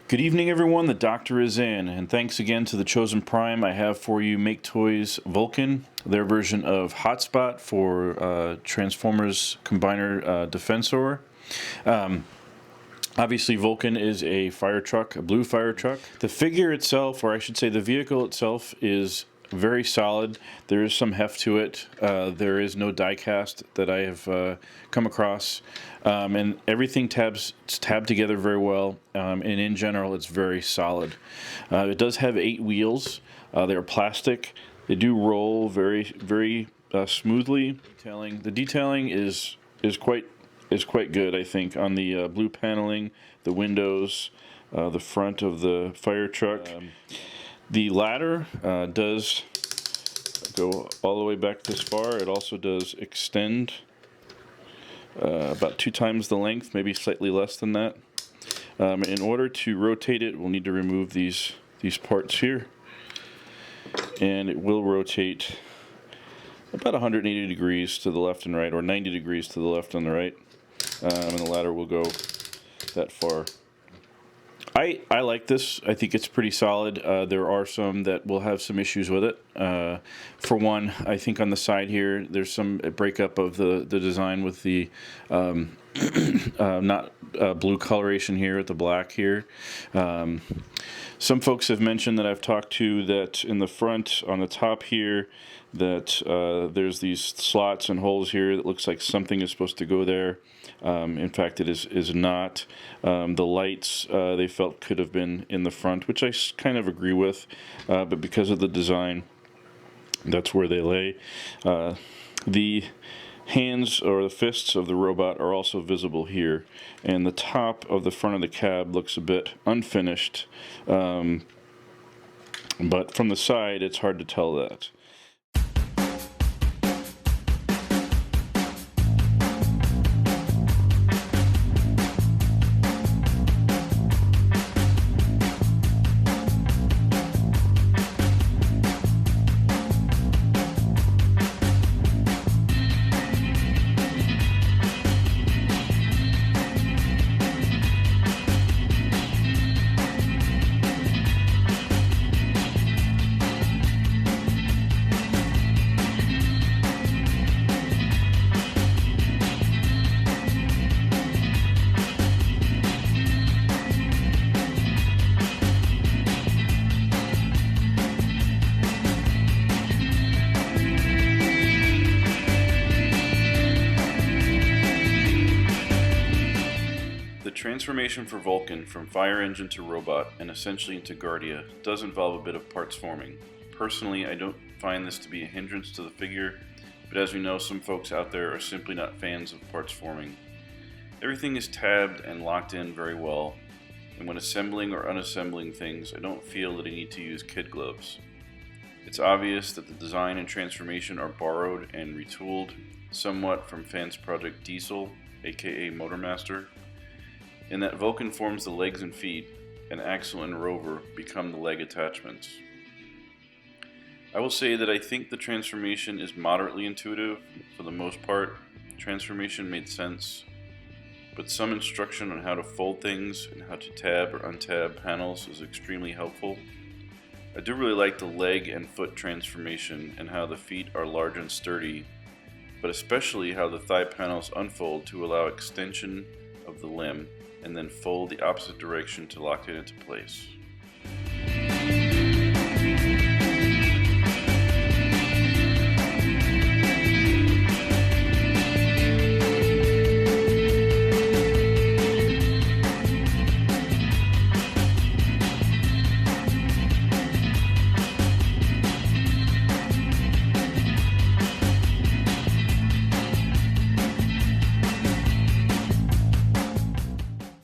Good evening, everyone. The doctor is in, and thanks again to the Chosen Prime. I have for you Make Toys Vulcan, their version of Hotspot for Transformers Combiner Defensor. Obviously, Vulcan is a fire truck, a blue fire truck. The figure itself, or I should say the vehicle itself, is very solid. There is some heft to it. There is no die cast that I have come across. And everything it's tabbed together very well. And in general, it's very solid. It does have 8 wheels. They're plastic. They do roll very, very smoothly. The detailing is quite good, I think, on the blue paneling, the windows, the front of the fire truck. The ladder does go all the way back this far. It also does extend about 2 times the length, maybe slightly less than that. In order to rotate it, we'll need to remove these parts here, and it will rotate about 180 degrees to the left and right, or 90 degrees to the left and the right, and the ladder will go that far. I like this. I think it's pretty solid. There are some that will have some issues with it. For one, I think on the side here, there's some breakup of the design with the not blue coloration here at the black here. Some folks have mentioned that I've talked to that in the front on the top here that there's these slots and holes here that looks like something is supposed to go there. In fact, it is not. The lights they felt could have been in the front, which I kind of agree with, but because of the design, that's where they lay. The hands or the fists of the robot are also visible here, and the top of the front of the cab looks a bit unfinished, but from the side it's hard to tell that. The transformation for Vulcan from fire engine to robot and essentially into Guardia does involve a bit of parts forming. Personally, I don't find this to be a hindrance to the figure, but as we know, some folks out there are simply not fans of parts forming. Everything is tabbed and locked in very well, and when assembling or unassembling things, I don't feel that I need to use kid gloves. It's obvious that the design and transformation are borrowed and retooled somewhat from Fans Project Diesel, aka Motormaster, in that Vulcan forms the legs and feet, and Axle and Rover become the leg attachments. I will say that I think the transformation is moderately intuitive. For the most part, transformation made sense, but some instruction on how to fold things and how to tab or untab panels is extremely helpful. I do really like the leg and foot transformation and how the feet are large and sturdy, but especially how the thigh panels unfold to allow extension of the limb, and then fold the opposite direction to lock it into place.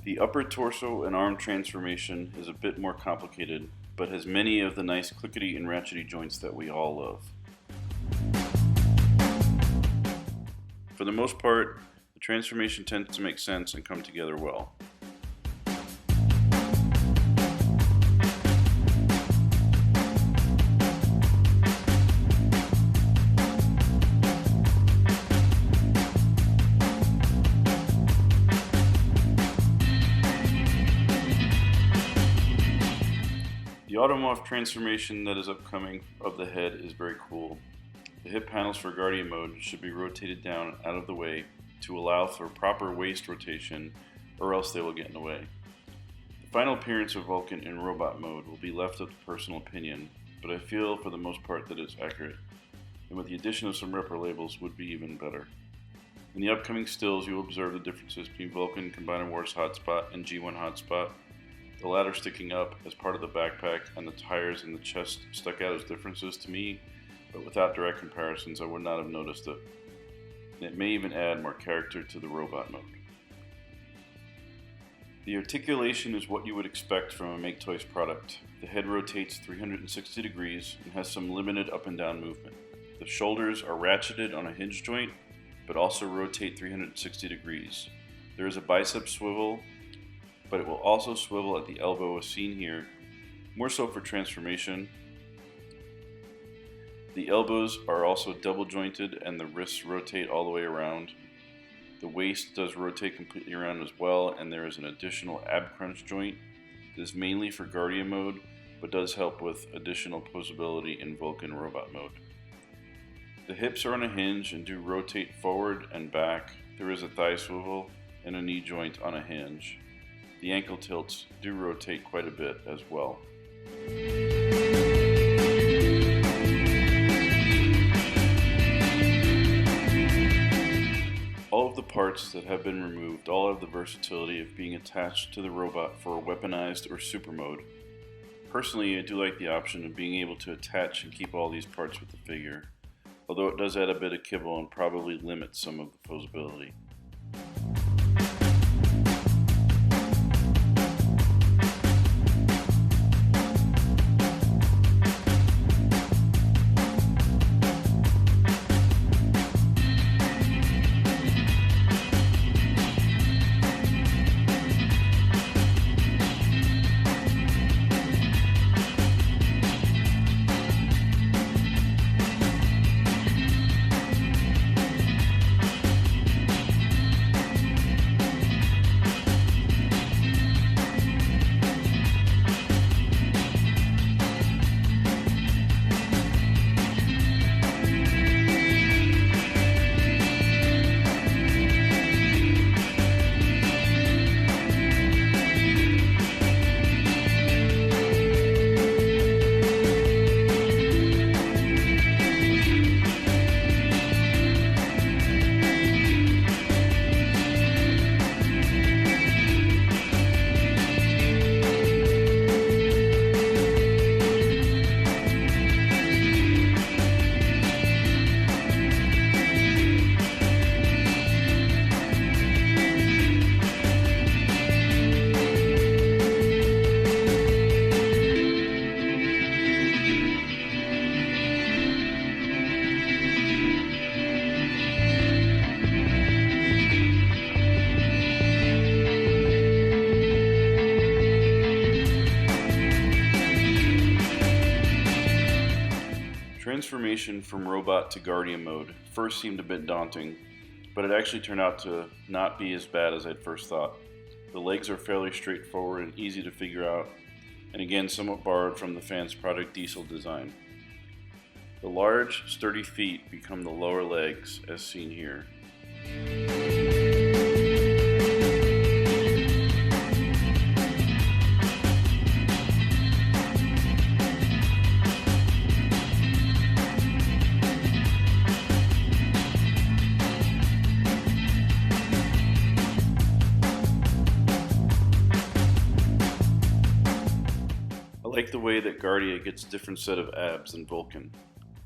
The upper torso and arm transformation is a bit more complicated, but has many of the nice clickety and ratchety joints that we all love. For the most part, the transformation tends to make sense and come together well. The automorph transformation that is upcoming of the head is very cool. The hip panels for Guardia mode should be rotated down out of the way to allow for proper waist rotation, or else they will get in the way. The final appearance of Vulcan in robot mode will be left up to personal opinion, but I feel for the most part that it's accurate, and with the addition of some ripper labels would be even better. In the upcoming stills, you will observe the differences between Vulcan Combiner Wars Hotspot and G1 Hotspot, the latter sticking up as part of the backpack and the tires and the chest stuck out as differences to me, but without direct comparisons I would not have noticed it. And it may even add more character to the robot mode. The articulation is what you would expect from a Make Toys product. The head rotates 360 degrees and has some limited up and down movement. The shoulders are ratcheted on a hinge joint, but also rotate 360 degrees. There is a bicep swivel, but it will also swivel at the elbow as seen here, more so for transformation. The elbows are also double jointed and the wrists rotate all the way around. The waist does rotate completely around as well, and there is an additional ab crunch joint. This is mainly for Guardia mode, but does help with additional posability in Vulcan robot mode. The hips are on a hinge and do rotate forward and back. There is a thigh swivel and a knee joint on a hinge. The ankle tilts do rotate quite a bit as well. All of the parts that have been removed all have the versatility of being attached to the robot for a weaponized or super mode. Personally, I do like the option of being able to attach and keep all these parts with the figure, although it does add a bit of kibble and probably limits some of the posability. Transformation from robot to Guardia mode first seemed a bit daunting, but it actually turned out to not be as bad as I'd first thought. The legs are fairly straightforward and easy to figure out, and again somewhat borrowed from the fans' Project Diesel design. The large, sturdy feet become the lower legs, as seen here. I like the way that Guardia gets a different set of abs than Vulcan.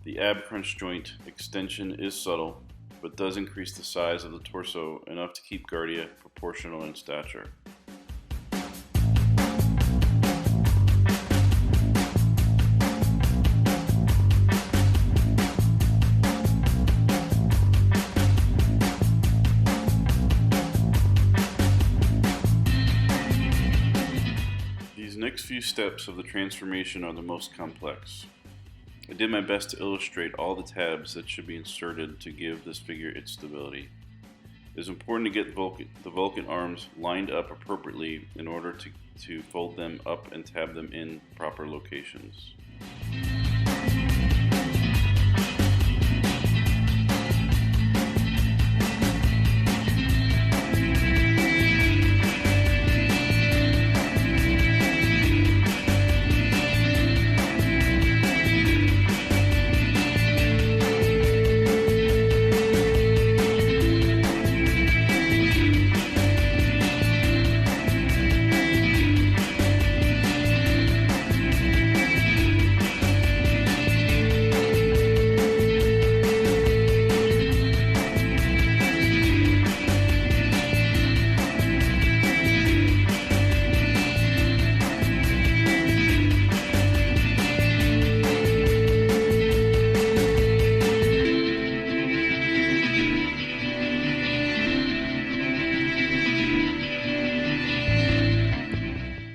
The ab crunch joint extension is subtle, but does increase the size of the torso enough to keep Guardia proportional in stature. These next few steps of the transformation are the most complex. I did my best to illustrate all the tabs that should be inserted to give this figure its stability. It is important to get the Vulcan arms lined up appropriately in order to fold them up and tab them in proper locations.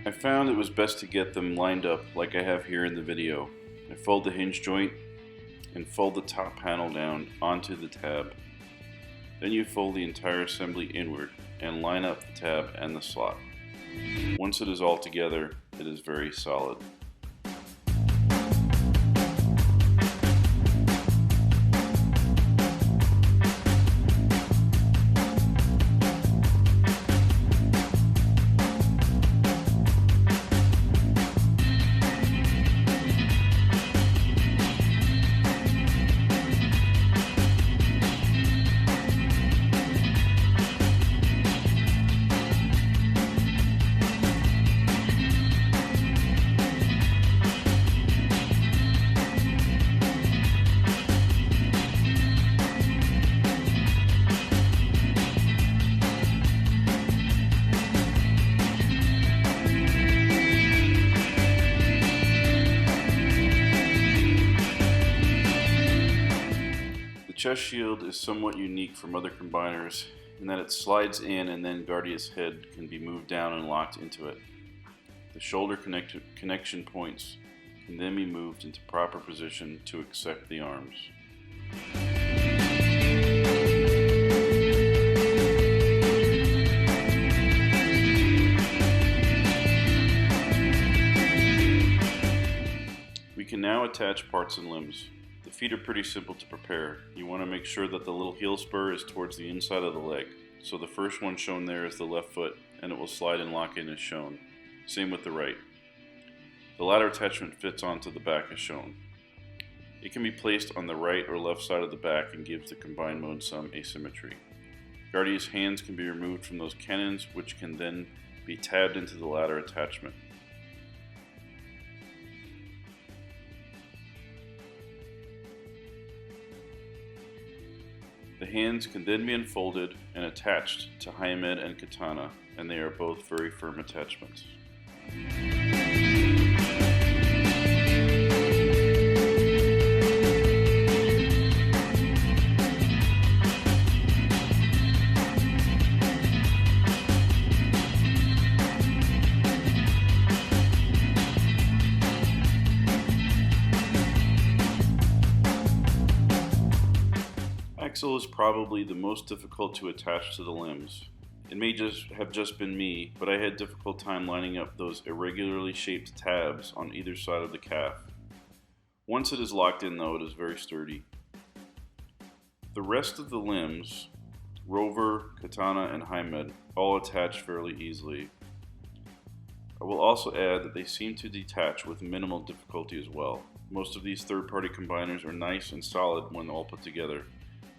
I found it was best to get them lined up like I have here in the video. I fold the hinge joint and fold the top panel down onto the tab. Then you fold the entire assembly inward and line up the tab and the slot. Once it is all together, it is very solid. The chest shield is somewhat unique from other combiners in that it slides in and then Guardia's head can be moved down and locked into it. The shoulder connection points can then be moved into proper position to accept the arms. We can now attach parts and limbs. The feet are pretty simple to prepare. You want to make sure that the little heel spur is towards the inside of the leg. So the first one shown there is the left foot, and it will slide and lock in as shown. Same with the right. The ladder attachment fits onto the back as shown. It can be placed on the right or left side of the back and gives the combined mode some asymmetry. Guardia's hands can be removed from those cannons, which can then be tabbed into the ladder attachment. The hands can then be unfolded and attached to Hyamed and Katana, and they are both very firm attachments. Axle is probably the most difficult to attach to the limbs. It may have just been me, but I had a difficult time lining up those irregularly shaped tabs on either side of the calf. Once it is locked in though, it is very sturdy. The rest of the limbs, Rover, Katana, and Hyamed, all attach fairly easily. I will also add that they seem to detach with minimal difficulty as well. Most of these third-party combiners are nice and solid when all put together,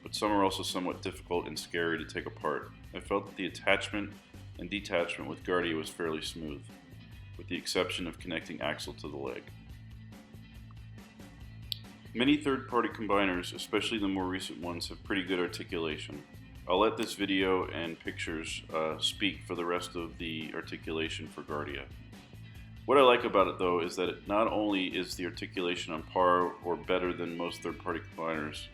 but some are also somewhat difficult and scary to take apart. I felt that the attachment and detachment with Guardia was fairly smooth, with the exception of connecting axle to the leg. Many third-party combiners, especially the more recent ones, have pretty good articulation. I'll let this video and pictures speak for the rest of the articulation for Guardia. What I like about it though is that it not only is the articulation on par or better than most third-party combiners,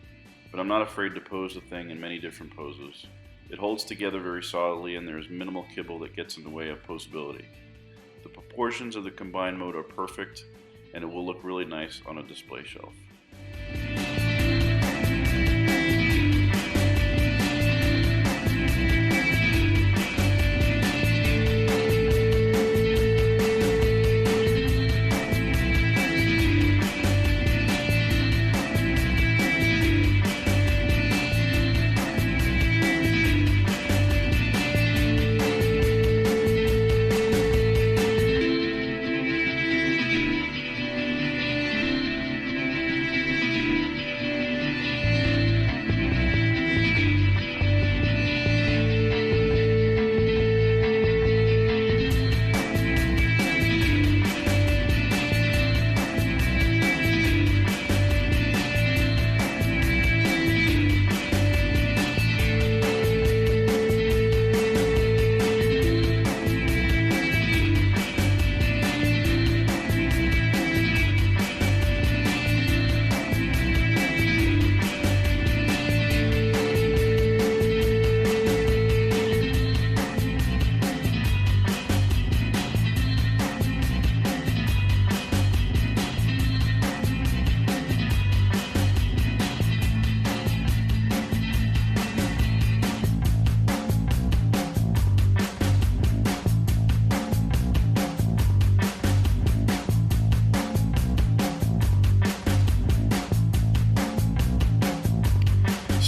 but I'm not afraid to pose the thing in many different poses. It holds together very solidly and there is minimal kibble that gets in the way of posability. The proportions of the combined mode are perfect and it will look really nice on a display shelf.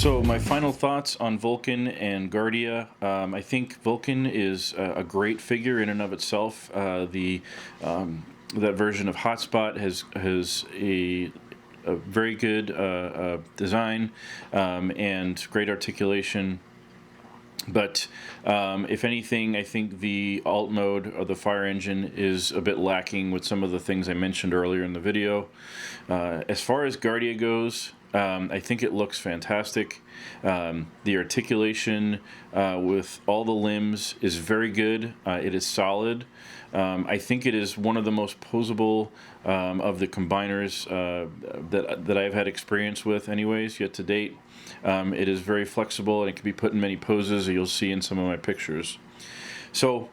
So my final thoughts on Vulcan and Guardia. I think Vulcan is a great figure in and of itself. That version of Hotspot has a very good design and great articulation. But if anything, I think the alt mode of the fire engine is a bit lacking with some of the things I mentioned earlier in the video. As far as Guardia goes, I think it looks fantastic. The articulation with all the limbs is very good. It is solid. I think it is one of the most posable of the combiners that I've had experience with anyways, yet to date. It is very flexible and it can be put in many poses, as you'll see in some of my pictures. So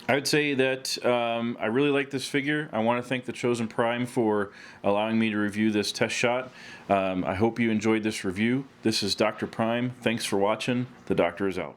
I would say that I really like this figure. I want to thank the Chosen Prime for allowing me to review this test shot. I hope you enjoyed this review. This is Dr. Prime. Thanks for watching. The doctor is out.